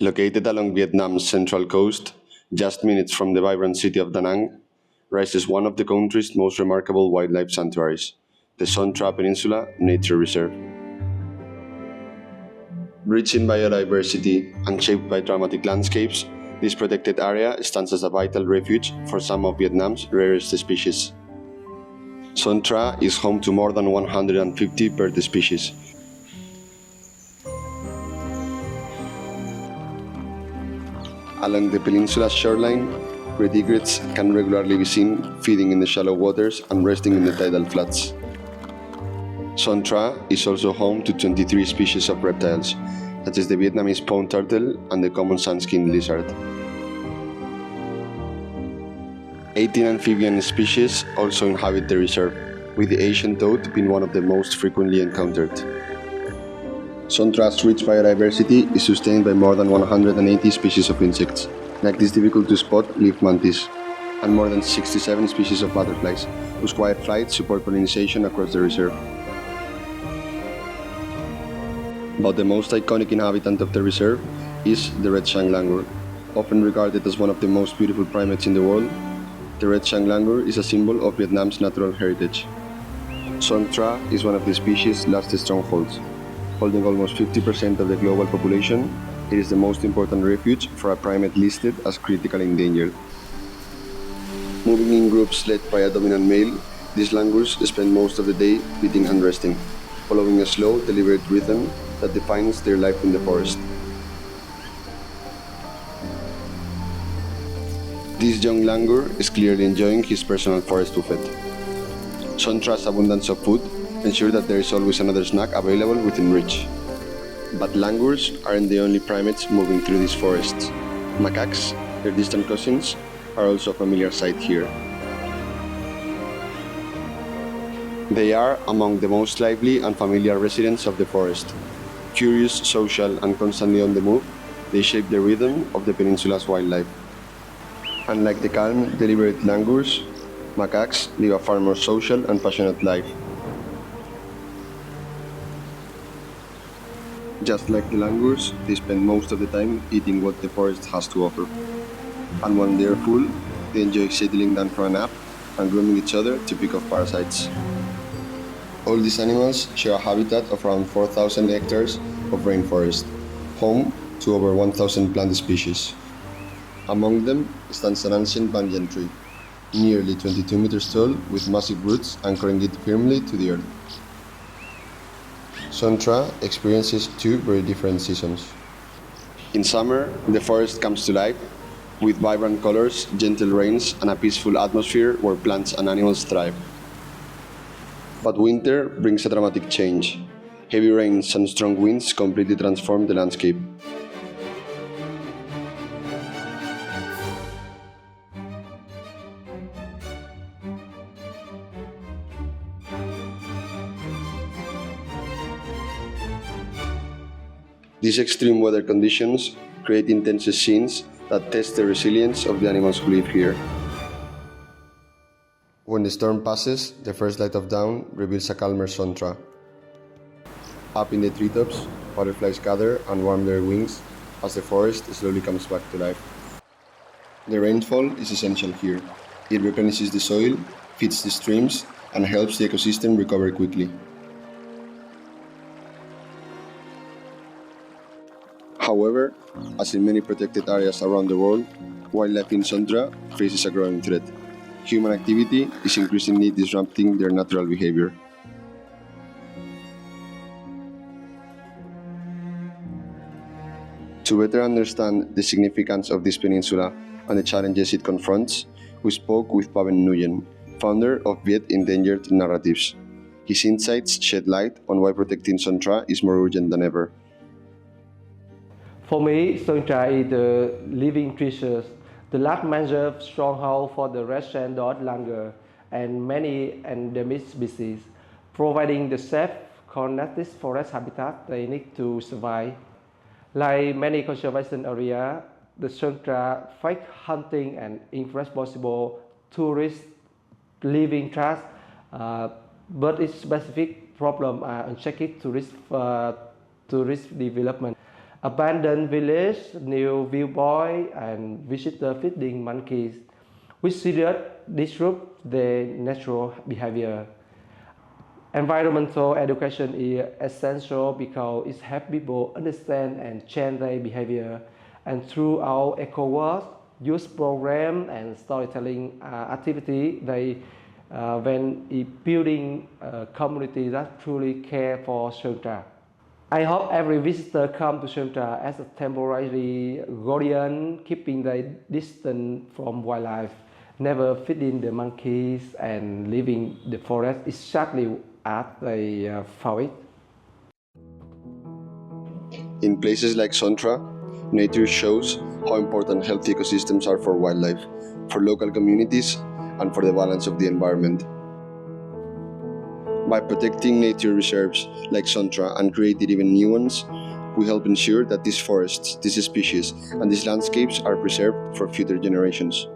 Located along Vietnam's central coast, just minutes from the vibrant city of Da Nang, rises one of the country's most remarkable wildlife sanctuaries, the Son Tra Peninsula Nature Reserve. Rich in biodiversity and shaped by dramatic landscapes, this protected area stands as a vital refuge for some of Vietnam's rarest species. Son Tra is home to more than 150 bird species. Along the peninsula's shoreline, red egrets can regularly be seen feeding in the shallow waters and resting in the tidal flats. Son Tra is also home to 23 species of reptiles, such as the Vietnamese pond turtle and the common sand-skinned lizard. 18 amphibian species also inhabit the reserve, with the Asian toad being one of the most frequently encountered. Son Tra's rich biodiversity is sustained by more than 180 species of insects, like this difficult-to-spot leaf mantis, and more than 67 species of butterflies, whose quiet flights support pollination across the reserve. But the most iconic inhabitant of the reserve is the red-shanked langur. Often regarded as one of the most beautiful primates in the world, the red-shanked langur is a symbol of Vietnam's natural heritage. Son Tra is one of the species' last strongholds. Holding almost 50% of the global population, it is the most important refuge for a primate listed as critically endangered. Moving in groups led by a dominant male, these langurs spend most of the day feeding and resting, following a slow, deliberate rhythm that defines their life in the forest. This young langur is clearly enjoying his personal forest buffet. Son Tra's abundance of food ensure that there is always another snack available within reach. But langurs aren't the only primates moving through these forests. Macaques, their distant cousins, are also a familiar sight here. They are among the most lively and familiar residents of the forest. Curious, social, and constantly on the move, they shape the rhythm of the peninsula's wildlife. Unlike the calm, deliberate langurs, macaques live a far more social and passionate life. Just like the langurs, they spend most of the time eating what the forest has to offer. And when they are full, they enjoy settling down for a nap and grooming each other to pick off parasites. All these animals share a habitat of around 4,000 hectares of rainforest, home to over 1,000 plant species. Among them stands an ancient banyan tree, nearly 22 meters tall with massive roots anchoring it firmly to the earth. Son Tra experiences two very different seasons. In summer, the forest comes to life with vibrant colors, gentle rains, and a peaceful atmosphere where plants and animals thrive. But winter brings a dramatic change. Heavy rains and strong winds completely transform the landscape. These extreme weather conditions create intense scenes that test the resilience of the animals who live here. When the storm passes, the first light of dawn reveals a calmer Son Tra. Up in the treetops, butterflies gather and warm their wings as the forest slowly comes back to life. The rainfall is essential here. It replenishes the soil, feeds the streams, and helps the ecosystem recover quickly. However, as in many protected areas around the world, wildlife in Son Tra faces a growing threat. Human activity is increasingly disrupting their natural behavior. To better understand the significance of this peninsula and the challenges it confronts, we spoke with Pepe, founder of VEN Endangered Narratives. His insights shed light on why protecting Son Tra is more urgent than ever. For me, Son Tra is the living treasure, the last major stronghold for the red-shanked langur and many endemic species, providing the safe, connected forest habitat they need to survive. Like many conservation areas, the Son Tra fight hunting and irresponsible tourist living trash, but its specific problem are unchecked tourist development. abandoned village, new viewpoint, and visitor feeding monkeys, which seriously disrupt their natural behavior. Environmental education is essential because it helps people understand and change their behavior. And through our eco-work, youth program and storytelling activity, they when building a community that truly care for Sumatra. I hope every visitor come to Sumatra as a temporary guardian, keeping the distance from wildlife, never feeding the monkeys, and leaving the forest exactly as they found it. In places like Sontra, nature shows how important healthy ecosystems are for wildlife, for local communities, and for the balance of the environment. By protecting nature reserves like Sontra and creating even new ones, we help ensure that these forests, these species, and these landscapes are preserved for future generations.